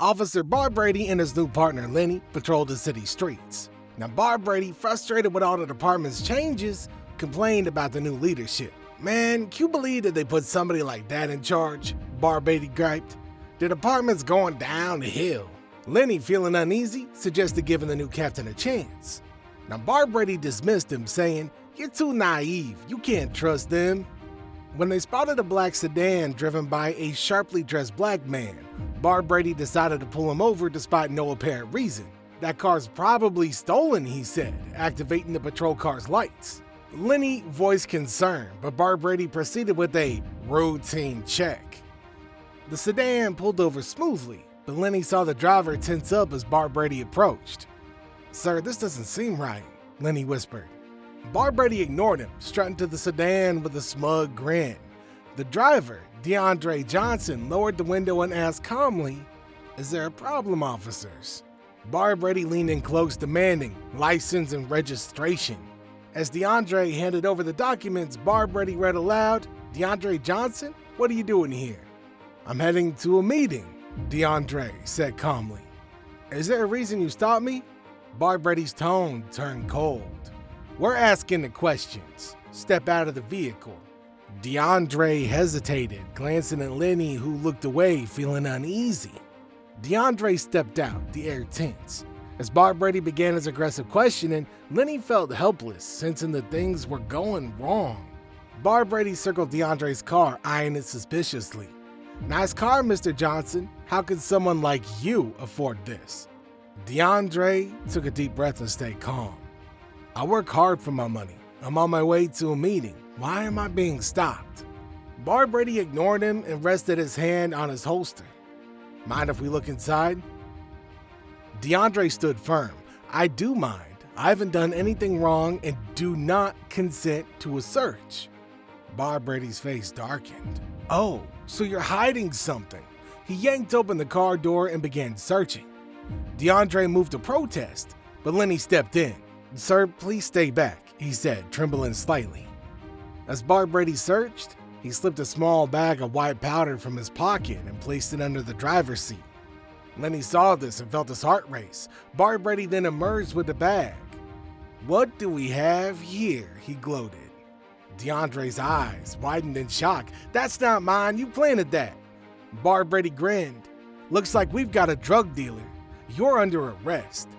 Officer Barbrady and his new partner Lenny patrolled the city streets. Now Barbrady, frustrated with all the department's changes, complained about the new leadership. "Man, can you believe that they put somebody like that in charge?" Barbrady griped. "The department's going down the hill." Lenny, feeling uneasy, suggested giving the new captain a chance. Now Barbrady dismissed him, saying, "You're too naive, you can't trust them." When they spotted a black sedan driven by a sharply dressed black man, Barbrady decided to pull him over despite no apparent reason. "That car's probably stolen," he said, activating the patrol car's lights. Lenny voiced concern, but Barbrady proceeded with a routine check. The sedan pulled over smoothly, but Lenny saw the driver tense up as Barbrady approached. "Sir, this doesn't seem right," Lenny whispered. Barbrady ignored him, strutting to the sedan with a smug grin. The driver, DeAndre Johnson, lowered the window and asked calmly, "Is there a problem, officers?" Barbrady leaned in close, demanding license and registration. As DeAndre handed over the documents, Barbrady read aloud, "DeAndre Johnson, what are you doing here?" "I'm heading to a meeting," DeAndre said calmly. "Is there a reason you stopped me?" Barbrady's tone turned cold. "We're asking the questions. Step out of the vehicle." DeAndre hesitated, glancing at Lenny, who looked away, feeling uneasy. DeAndre stepped out, the air tense. As Barbrady began his aggressive questioning, Lenny felt helpless, sensing that things were going wrong. Barbrady circled DeAndre's car, eyeing it suspiciously. "Nice car, Mr. Johnson. How could someone like you afford this?" DeAndre took a deep breath and stayed calm. "I work hard for my money. I'm on my way to a meeting. Why am I being stopped?" Barbrady ignored him and rested his hand on his holster. "Mind if we look inside?" DeAndre stood firm. "I do mind. I haven't done anything wrong and do not consent to a search." Barbrady's face darkened. "Oh, so you're hiding something." He yanked open the car door and began searching. DeAndre moved to protest, but Lenny stepped in. "Sir, please stay back," he said, trembling slightly. As Barbrady searched, he slipped a small bag of white powder from his pocket and placed it under the driver's seat. Lenny saw this and felt his heart race. Barbrady then emerged with the bag. "What do we have here?" he gloated. DeAndre's eyes widened in shock. "That's not mine, you planted that." Barbrady grinned. "Looks like we've got a drug dealer. You're under arrest."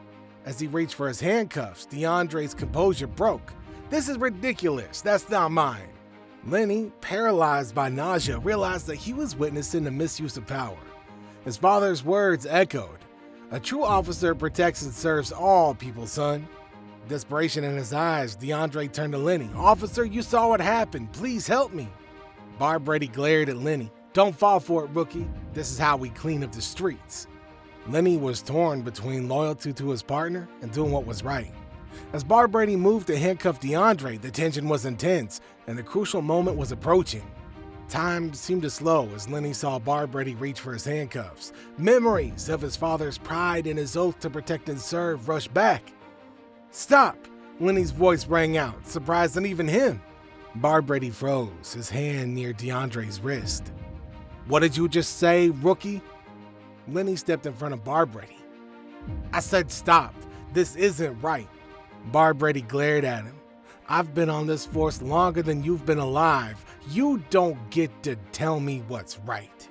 As he reached for his handcuffs, DeAndre's composure broke. "This is ridiculous. That's not mine." Lenny, paralyzed by nausea, realized that he was witnessing the misuse of power. His father's words echoed. "A true officer protects and serves all people, son." Desperation in his eyes, DeAndre turned to Lenny. "Officer, you saw what happened. Please help me." Barbrady glared at Lenny. "Don't fall for it, rookie. This is how we clean up the streets." Lenny was torn between loyalty to his partner and doing what was right. As Barbrady moved to handcuff DeAndre, the tension was intense, and the crucial moment was approaching. Time seemed to slow as Lenny saw Barbrady reach for his handcuffs. Memories of his father's pride and his oath to protect and serve rushed back. "Stop!" Lenny's voice rang out, surprising even him. Barbrady froze, his hand near DeAndre's wrist. "What did you just say, rookie?" Lenny stepped in front of Barbrady. "I said stop. This isn't right." Barbrady glared at him. "I've been on this force longer than you've been alive. You don't get to tell me what's right."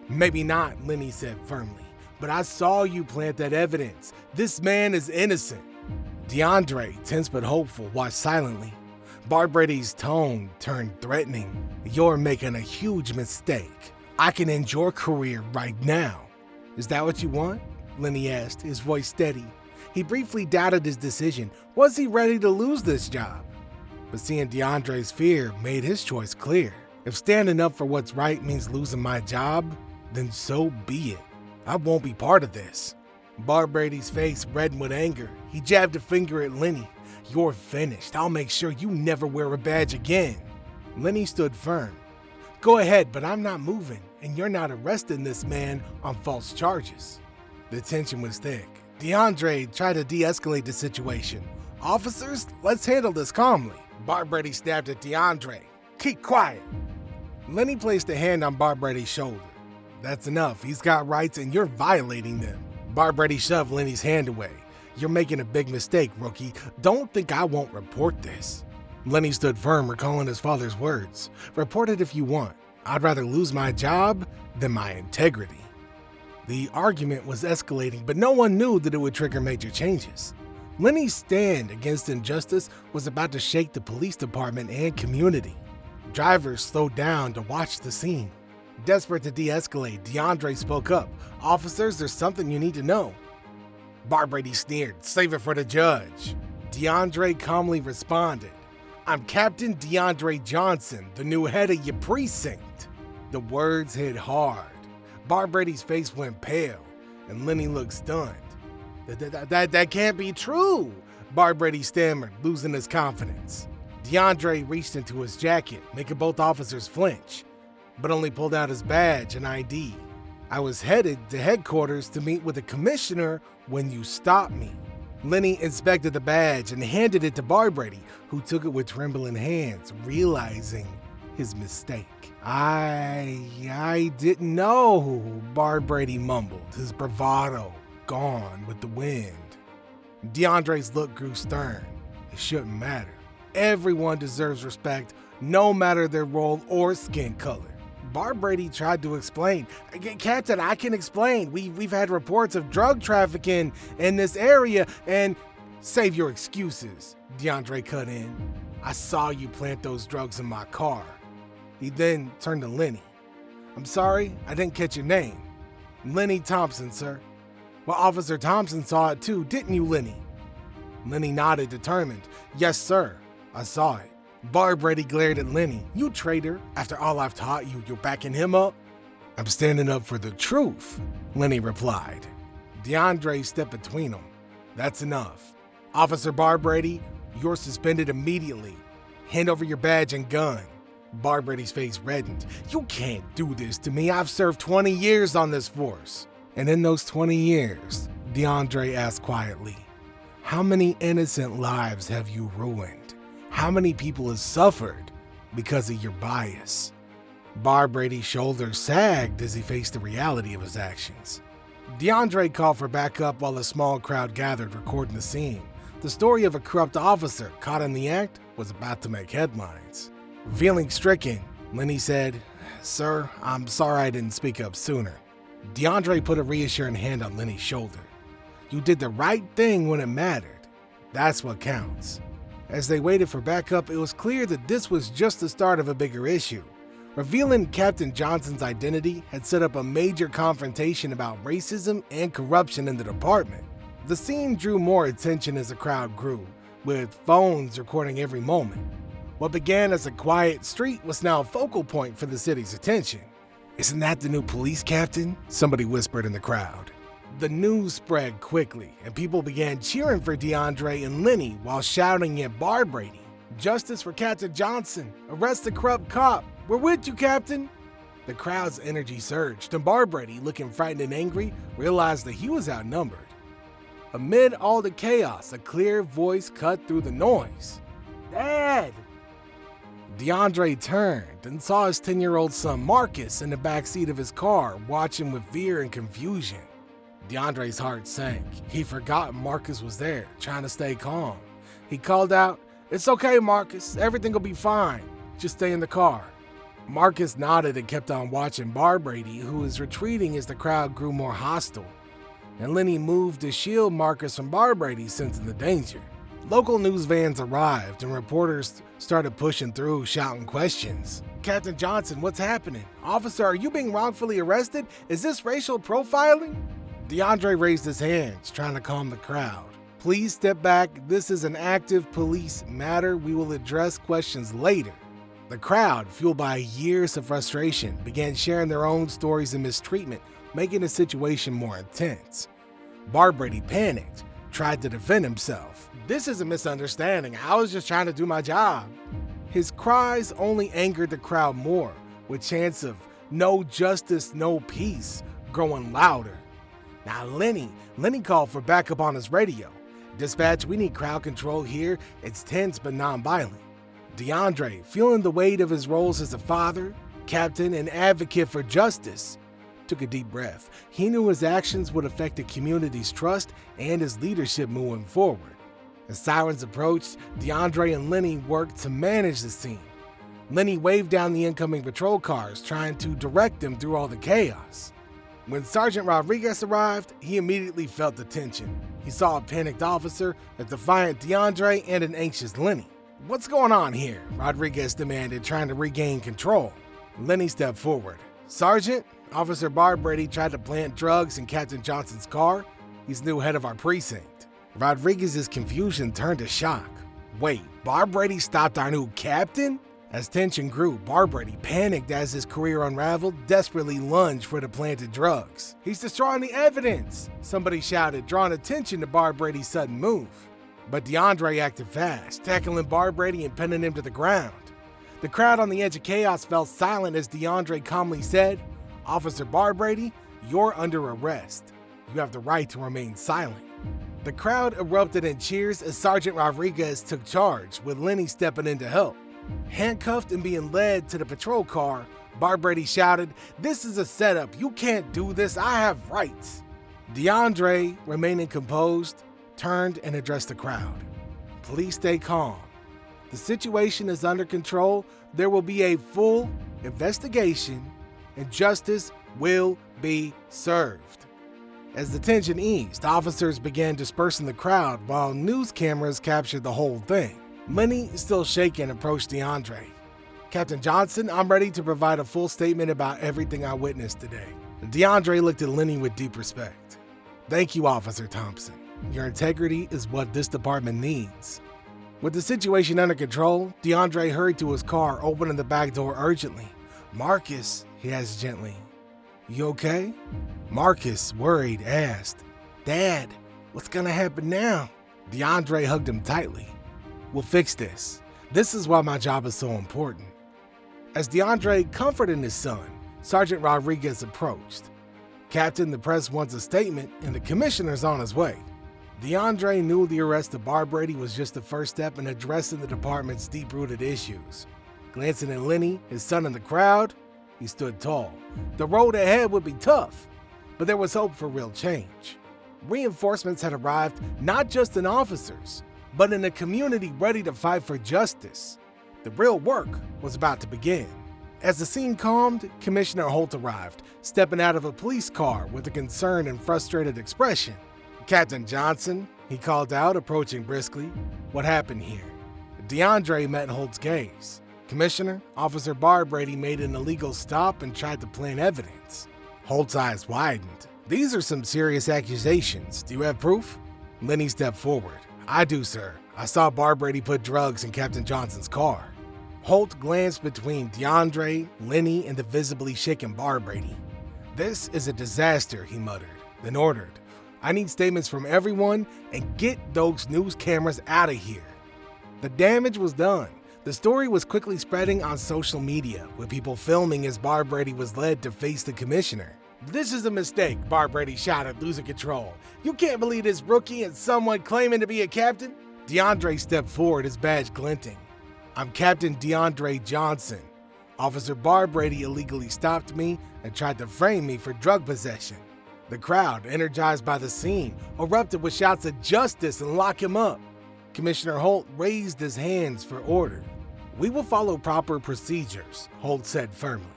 "Maybe not," Lenny said firmly, "but I saw you plant that evidence. This man is innocent." DeAndre, tense but hopeful, watched silently. Barbrady's tone turned threatening. "You're making a huge mistake. I can end your career right now." "Is that what you want?" Lenny asked, his voice steady. He briefly doubted his decision. Was he ready to lose this job? But seeing DeAndre's fear made his choice clear. If standing up for what's right means losing my job, then so be it. I won't be part of this. Barbrady's face reddened with anger. He jabbed a finger at Lenny. "You're finished. I'll make sure you never wear a badge again." Lenny stood firm. "Go ahead, but I'm not moving, and you're not arresting this man on false charges." The tension was thick. DeAndre tried to de-escalate the situation. "Officers, let's handle this calmly." Barbrady snapped at DeAndre. "Keep quiet." Lenny placed a hand on Barbrady's shoulder. That's enough. He's got rights and you're violating them. Barbrady shoved Lenny's hand away. You're making a big mistake, rookie. Don't think I won't report this. Lenny stood firm, recalling his father's words. Report it if you want. I'd rather lose my job than my integrity. The argument was escalating, but no one knew that it would trigger major changes. Lenny's stand against injustice was about to shake the police department and community. Drivers slowed down to watch the scene. Desperate to de-escalate, DeAndre spoke up. Officers, there's something you need to know. Barbrady sneered, save it for the judge. DeAndre calmly responded, I'm Captain DeAndre Johnson, the new head of your precinct. The words hit hard. Barbrady's face went pale, and Lenny looked stunned. That can't be true, Barbrady stammered, losing his confidence. DeAndre reached into his jacket, making both officers flinch, but only pulled out his badge and ID. I was headed to headquarters to meet with the commissioner when you stopped me. Lenny inspected the badge and handed it to Barbrady, who took it with trembling hands, realizing his mistake. I didn't know, Barbrady mumbled, his bravado gone with the wind. DeAndre's look grew stern. It shouldn't matter. Everyone deserves respect, no matter their role or skin color. Barbrady tried to explain. Captain, I can explain. We've had reports of drug trafficking in this area and... Save your excuses, DeAndre cut in. I saw you plant those drugs in my car. He then turned to Lenny. I'm sorry, I didn't catch your name. Lenny Thompson, sir. Well, Officer Thompson saw it too, didn't you, Lenny? Lenny nodded, determined. Yes, sir, I saw it. Barbrady glared at Lenny. You traitor, after all I've taught you, you're backing him up? I'm standing up for the truth, Lenny replied. DeAndre stepped between them. That's enough. Officer Barbrady, you're suspended immediately. Hand over your badge and gun. Barbrady's face reddened. You can't do this to me. I've served 20 years on this force. And in those 20 years, DeAndre asked quietly, how many innocent lives have you ruined? How many people have suffered because of your bias? Barbrady's shoulders sagged as he faced the reality of his actions. DeAndre called for backup while a small crowd gathered, recording the scene. The story of a corrupt officer caught in the act was about to make headlines. Feeling stricken, Lenny said, Sir, I'm sorry I didn't speak up sooner. DeAndre put a reassuring hand on Lenny's shoulder. You did the right thing when it mattered. That's what counts. As they waited for backup, it was clear that this was just the start of a bigger issue. Revealing Captain Johnson's identity had set up a major confrontation about racism and corruption in the department. The scene drew more attention as the crowd grew, with phones recording every moment. What began as a quiet street was now a focal point for the city's attention. Isn't that the new police captain? Somebody whispered in the crowd. The news spread quickly, and people began cheering for DeAndre and Lenny while shouting at Barbrady. Justice for Captain Johnson! Arrest the corrupt cop! We're with you, Captain! The crowd's energy surged, and Barbrady, looking frightened and angry, realized that he was outnumbered. Amid all the chaos, a clear voice cut through the noise. Dad! DeAndre turned and saw his 10-year-old son Marcus in the backseat of his car, watching with fear and confusion. DeAndre's heart sank. He forgot Marcus was there, trying to stay calm. He called out, It's okay, Marcus. Everything will be fine. Just stay in the car. Marcus nodded and kept on watching Barbrady, who was retreating as the crowd grew more hostile. And Lenny moved to shield Marcus from Barbrady, sensing the danger. Local news vans arrived and reporters started pushing through, shouting questions. Captain Johnson, what's happening? Officer, are you being wrongfully arrested? Is this racial profiling? DeAndre raised his hands, trying to calm the crowd. Please step back. This is an active police matter. We will address questions later. The crowd, fueled by years of frustration, began sharing their own stories of mistreatment, making the situation more intense. Barbrady panicked, tried to defend himself. This is a misunderstanding. I was just trying to do my job. His cries only angered the crowd more, with chants of no justice, no peace growing louder. Now Lenny called for backup on his radio. Dispatch, we need crowd control here. It's tense but non-violent. DeAndre, feeling the weight of his roles as a father, captain, and advocate for justice, took a deep breath. He knew his actions would affect the community's trust and his leadership moving forward. As sirens approached, DeAndre and Lenny worked to manage the scene. Lenny waved down the incoming patrol cars, trying to direct them through all the chaos. When Sergeant Rodriguez arrived, he immediately felt the tension. He saw a panicked officer, a defiant DeAndre, and an anxious Lenny. "What's going on here?" Rodriguez demanded, trying to regain control. Lenny stepped forward. "Sergeant, Officer Barbrady tried to plant drugs in Captain Johnson's car. He's new head of our precinct." Rodriguez's confusion turned to shock. "Wait, Barbrady stopped our new captain?" As tension grew, Barbrady panicked as his career unraveled, desperately lunged for the planted drugs. "He's destroying the evidence!" somebody shouted, drawing attention to Barbrady's sudden move. But DeAndre acted fast, tackling Barbrady and pinning him to the ground. The crowd on the edge of chaos fell silent as DeAndre calmly said, "Officer Barbrady, you're under arrest. You have the right to remain silent." The crowd erupted in cheers as Sergeant Rodriguez took charge, with Lenny stepping in to help. Handcuffed and being led to the patrol car, Barbrady shouted, "This is a setup. You can't do this. I have rights." DeAndre, remaining composed, turned and addressed the crowd. "Please stay calm. The situation is under control. There will be a full investigation and justice will be served." As the tension eased, officers began dispersing the crowd while news cameras captured the whole thing. Lenny, still shaken, approached DeAndre. "Captain Johnson, I'm ready to provide a full statement about everything I witnessed today." DeAndre looked at Lenny with deep respect. "Thank you, Officer Thompson. Your integrity is what this department needs." With the situation under control, DeAndre hurried to his car, opening the back door urgently. "Marcus," he asked gently, "you okay?" Marcus, worried, asked, "Dad, what's gonna happen now?" DeAndre hugged him tightly. "We'll fix this. This is why my job is so important." As DeAndre comforted his son, Sergeant Rodriguez approached. "Captain, the press wants a statement, and the commissioner's on his way." DeAndre knew the arrest of Barbrady was just the first step in addressing the department's deep-rooted issues. Glancing at Lenny, his son in the crowd, he stood tall. The road ahead would be tough, but there was hope for real change. Reinforcements had arrived, not just in officers, but in a community ready to fight for justice. The real work was about to begin. As the scene calmed, Commissioner Holt arrived, stepping out of a police car with a concerned and frustrated expression. "Captain Johnson," he called out, approaching briskly. "What happened here?" DeAndre met Holt's gaze. "Commissioner, Officer Barbrady made an illegal stop and tried to plant evidence." Holt's eyes widened. "These are some serious accusations. Do you have proof?" Lenny stepped forward. "I do, sir. I saw Barbrady put drugs in Captain Johnson's car." Holt glanced between DeAndre, Lenny, and the visibly shaken Barbrady. "This is a disaster," he muttered, then ordered, "I need statements from everyone and get those news cameras out of here." The damage was done. The story was quickly spreading on social media, with people filming as Barbrady was led to face the commissioner. "This is a mistake," Barbrady shouted, losing control. "You can't believe this rookie and someone claiming to be a captain." DeAndre stepped forward, his badge glinting. "I'm Captain DeAndre Johnson. Officer Barbrady illegally stopped me and tried to frame me for drug possession." The crowd, energized by the scene, erupted with shouts of "justice" and "lock him up." Commissioner Holt raised his hands for order. "We will follow proper procedures," Holt said firmly.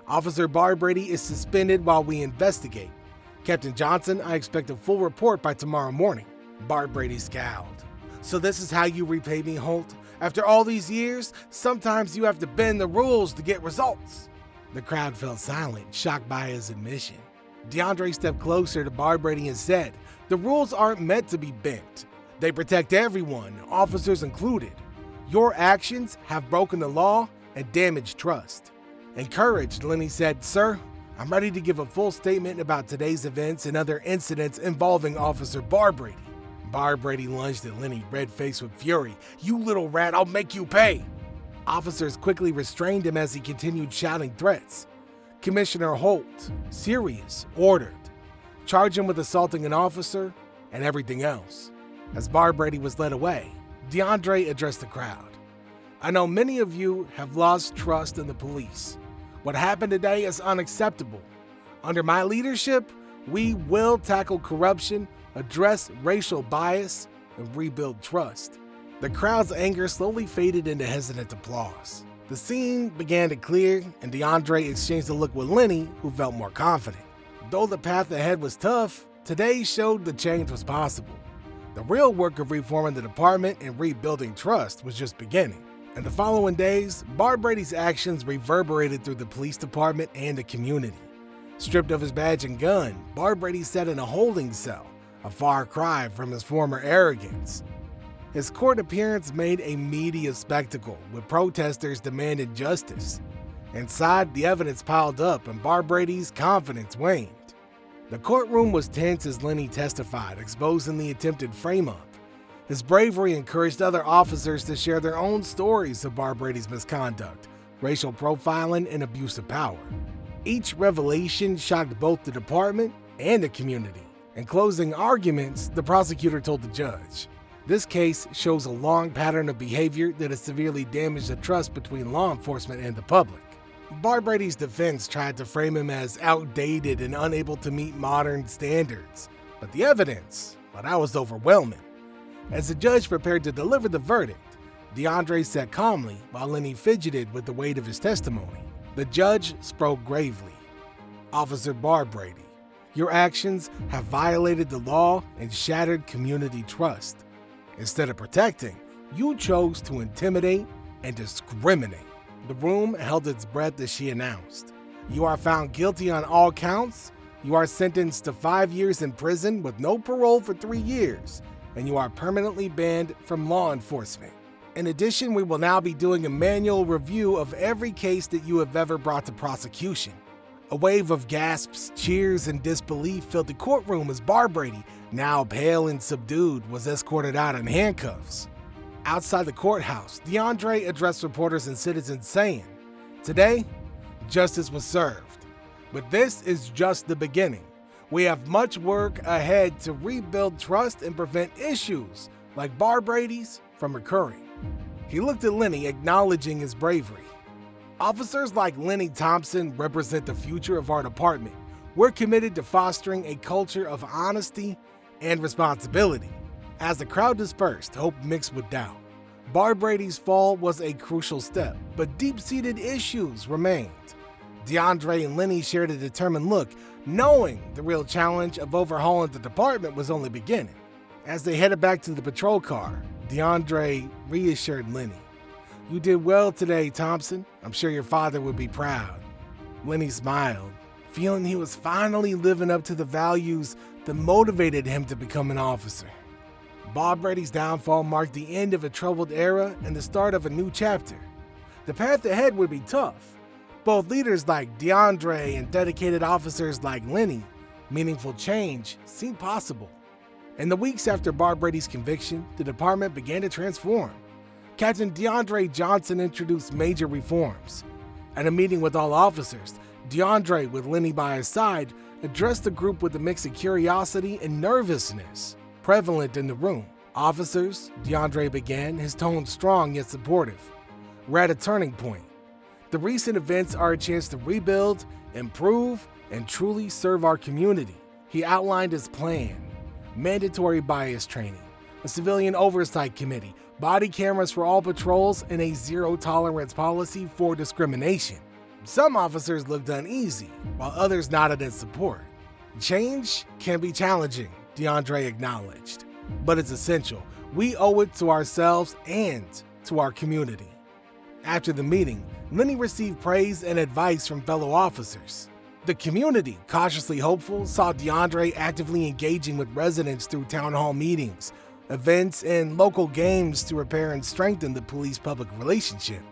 "Officer Barbrady is suspended while we investigate. Captain Johnson, I expect a full report by tomorrow morning." Barbrady scowled. "So this is how you repay me, Holt? After all these years, sometimes you have to bend the rules to get results." The crowd fell silent, shocked by his admission. DeAndre stepped closer to Barbrady and said, "The rules aren't meant to be bent. They protect everyone, officers included. Your actions have broken the law and damaged trust." Encouraged, Lenny said, "Sir, I'm ready to give a full statement about today's events and other incidents involving Officer Barbrady." Barbrady lunged at Lenny, red-faced with fury. "You little rat, I'll make you pay." Officers quickly restrained him as he continued shouting threats. Commissioner Holt, serious, ordered. Charge him with assaulting an officer and everything else. As Barbrady was led away, DeAndre addressed the crowd. "I know many of you have lost trust in the police. What happened today is unacceptable. Under my leadership, we will tackle corruption, address racial bias, and rebuild trust. The crowd's anger slowly faded into hesitant applause. The scene began to clear, and DeAndre exchanged a look with Lenny, who felt more confident. Though the path ahead was tough, today showed the change was possible. The real work of reforming the department and rebuilding trust was just beginning. In the following days, Barb Brady's actions reverberated through the police department and the community. Stripped of his badge and gun, Barb Brady sat in a holding cell, a far cry from his former arrogance. His court appearance made a media spectacle, with protesters demanding justice. Inside, the evidence piled up and Barb Brady's confidence waned. The courtroom was tense as Lenny testified, exposing the attempted frame-up. His bravery encouraged other officers to share their own stories of Barb Brady's misconduct, racial profiling, and abuse of power. Each revelation shocked both the department and the community. In closing arguments, the prosecutor told the judge, "This case shows a long pattern of behavior that has severely damaged the trust between law enforcement and the public." Barb Brady's defense tried to frame him as outdated and unable to meet modern standards, but the evidence, well, that was overwhelming. As the judge prepared to deliver the verdict, DeAndre sat calmly while Lenny fidgeted with the weight of his testimony. The judge spoke gravely. "Officer Barb Brady, your actions have violated the law and shattered community trust. Instead of protecting, you chose to intimidate and discriminate." The room held its breath as she announced, "You are found guilty on all counts. You are sentenced to 5 years in prison with no parole for 3 years, and you are permanently banned from law enforcement. In addition, we will now be doing a manual review of every case that you have ever brought to prosecution." A wave of gasps, cheers, and disbelief filled the courtroom as Barb Brady, now pale and subdued, was escorted out in handcuffs. Outside the courthouse, DeAndre addressed reporters and citizens saying, "Today, justice was served. But this is just the beginning. We have much work ahead to rebuild trust and prevent issues like Barb Brady's from recurring." He looked at Lenny, acknowledging his bravery. "Officers like Lenny Thompson represent the future of our department. We're committed to fostering a culture of honesty and responsibility." As the crowd dispersed, hope mixed with doubt. Barb Brady's fall was a crucial step, but deep-seated issues remained. DeAndre and Lenny shared a determined look, knowing the real challenge of overhauling the department was only beginning. As they headed back to the patrol car, DeAndre reassured Lenny, "You did well today, Thompson. I'm sure your father would be proud." Lenny smiled, feeling he was finally living up to the values that motivated him to become an officer. Barb Brady's downfall marked the end of a troubled era and the start of a new chapter. The path ahead would be tough. Both leaders like DeAndre and dedicated officers like Lenny, meaningful change seemed possible. In the weeks after Barb Brady's conviction, the department began to transform. Captain DeAndre Johnson introduced major reforms. At a meeting with all officers, DeAndre, with Lenny by his side, addressed the group with a mix of curiosity and nervousness prevalent in the room. "Officers," DeAndre began, his tone strong yet supportive, "we're at a turning point. The recent events are a chance to rebuild, improve, and truly serve our community." He outlined his plan: mandatory bias training, a civilian oversight committee, body cameras for all patrols, and a zero-tolerance policy for discrimination. Some officers looked uneasy, while others nodded in support. "Change can be challenging," DeAndre acknowledged, "but it's essential. We owe it to ourselves and to our community." After the meeting, Lenny received praise and advice from fellow officers. The community, cautiously hopeful, saw DeAndre actively engaging with residents through town hall meetings, events, and local games to repair and strengthen the police-public relationship.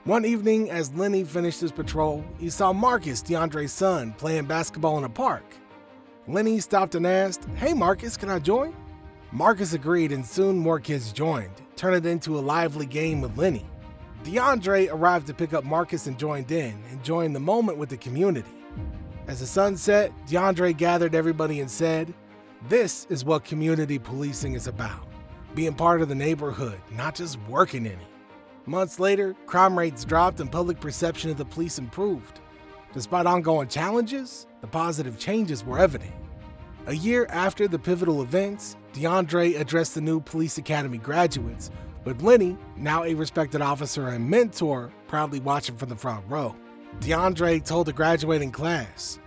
One evening, as Lenny finished his patrol, he saw Marcus, DeAndre's son, playing basketball in a park. Lenny stopped and asked, "Hey Marcus, can I join?" Marcus agreed, and soon more kids joined, turning it into a lively game with Lenny. DeAndre arrived to pick up Marcus and joined in, enjoying the moment with the community. As the sun set, DeAndre gathered everybody and said, "This is what community policing is about. Being part of the neighborhood, not just working in it." Months later, crime rates dropped and public perception of the police improved. Despite ongoing challenges, the positive changes were evident. A year after the pivotal events, DeAndre addressed the new police academy graduates, with Lenny, now a respected officer and mentor, proudly watching from the front row. DeAndre told the graduating class,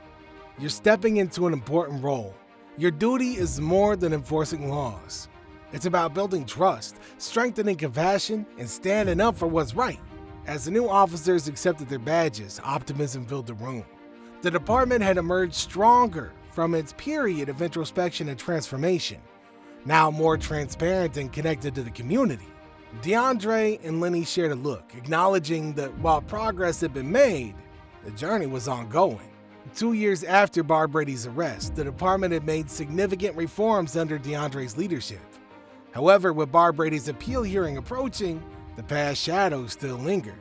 "You're stepping into an important role. Your duty is more than enforcing laws. It's about building trust, strengthening compassion, and standing up for what's right." As the new officers accepted their badges, optimism filled the room. The department had emerged stronger from its period of introspection and transformation, now more transparent and connected to the community. DeAndre and Lenny shared a look, acknowledging that while progress had been made, the journey was ongoing. 2 years after Barb Brady's arrest, the department had made significant reforms under DeAndre's leadership. However, with Barb Brady's appeal hearing approaching, the past shadows still lingered.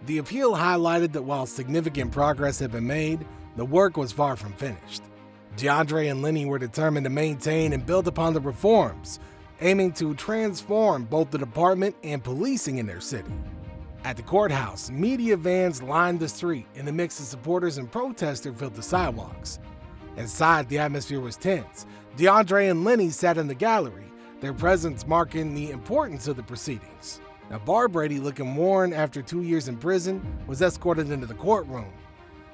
The appeal highlighted that while significant progress had been made, the work was far from finished. DeAndre and Lenny were determined to maintain and build upon the reforms, aiming to transform both the department and policing in their city. At the courthouse, media vans lined the street, and a mix of supporters and protesters filled the sidewalks. Inside, the atmosphere was tense. DeAndre and Lenny sat in the gallery, their presence marking the importance of the proceedings. Now, Barb Brady, looking worn after 2 years in prison, was escorted into the courtroom.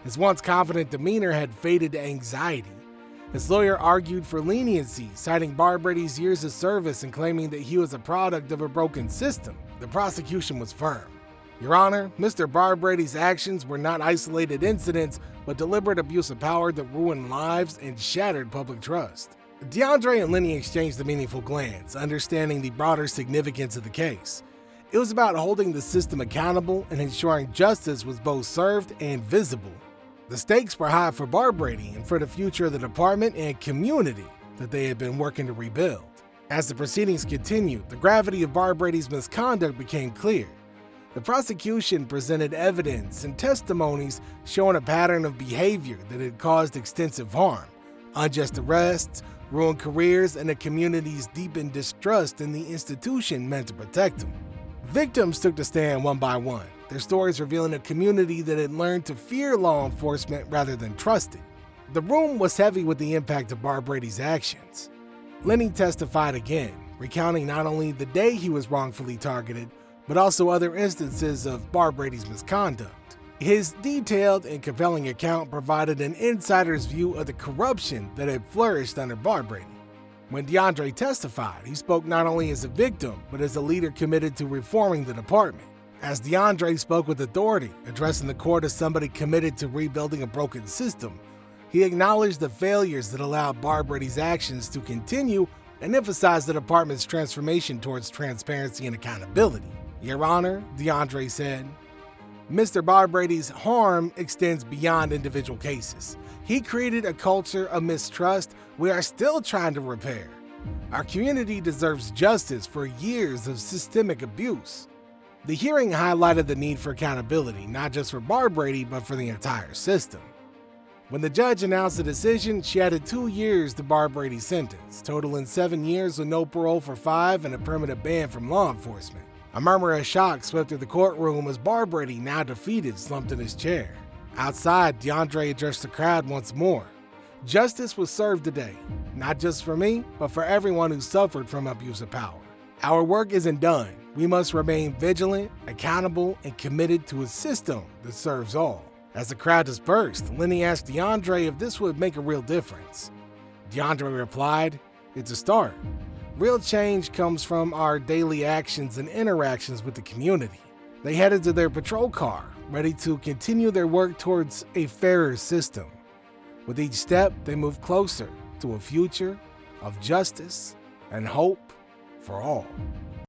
His once confident demeanor had faded to anxiety. His lawyer argued for leniency, citing Barb Brady's years of service and claiming that he was a product of a broken system. The prosecution was firm. "Your Honor, Mr. Barb Brady's actions were not isolated incidents, but deliberate abuse of power that ruined lives and shattered public trust." DeAndre and Lenny exchanged a meaningful glance, understanding the broader significance of the case. It was about holding the system accountable and ensuring justice was both served and visible. The stakes were high for Barb Brady and for the future of the department and community that they had been working to rebuild. As the proceedings continued, the gravity of Barb Brady's misconduct became clear. The prosecution presented evidence and testimonies showing a pattern of behavior that had caused extensive harm, unjust arrests, ruined careers, and the community's deepened distrust in the institution meant to protect them. Victims took the stand one by one, their stories revealing a community that had learned to fear law enforcement rather than trust it. The room was heavy with the impact of Barb Brady's actions. Lenny testified again, recounting not only the day he was wrongfully targeted, but also other instances of Barb Brady's misconduct. His detailed and compelling account provided an insider's view of the corruption that had flourished under Barb Brady. When DeAndre testified, he spoke not only as a victim, but as a leader committed to reforming the department. As DeAndre spoke with authority, addressing the court as somebody committed to rebuilding a broken system, he acknowledged the failures that allowed Barb Brady's actions to continue and emphasized the department's transformation towards transparency and accountability. "Your Honor," DeAndre said, "Mr. Barb Brady's harm extends beyond individual cases. He created a culture of mistrust we are still trying to repair. Our community deserves justice for years of systemic abuse." The hearing highlighted the need for accountability, not just for Barb Brady, but for the entire system. When the judge announced the decision, she added 2 years to Barb Brady's sentence, totaling 7 years with no parole for 5 and a permanent ban from law enforcement. A murmur of shock swept through the courtroom as Barb Brady, now defeated, slumped in his chair. Outside, DeAndre addressed the crowd once more. "Justice was served today, not just for me, but for everyone who suffered from abuse of power. Our work isn't done. We must remain vigilant, accountable, and committed to a system that serves all." As the crowd dispersed, Lenny asked DeAndre if this would make a real difference. DeAndre replied, "It's a start. Real change comes from our daily actions and interactions with the community." They headed to their patrol car, ready to continue their work towards a fairer system. With each step, they moved closer to a future of justice and hope for all.